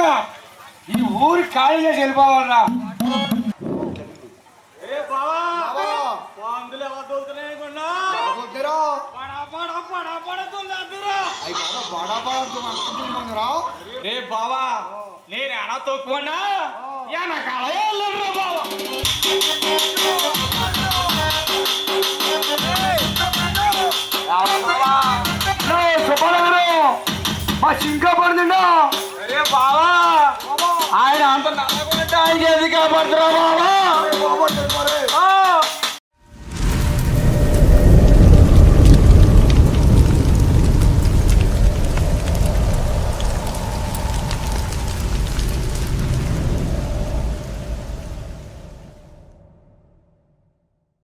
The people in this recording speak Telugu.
అర్జెంటుగా ఈ ఊరి ఖాళీ చేసి వెళ్ళిపోవాలరా. రే బావా నేను ఎలా తొక్కున్నా వెనకాల బావా. మా చింకా పడుతుండా. అరే బావా ఆయన అంత నల్లగొంటే ఆయనకి ఎందుకు కాపాడుతున్నా బావా.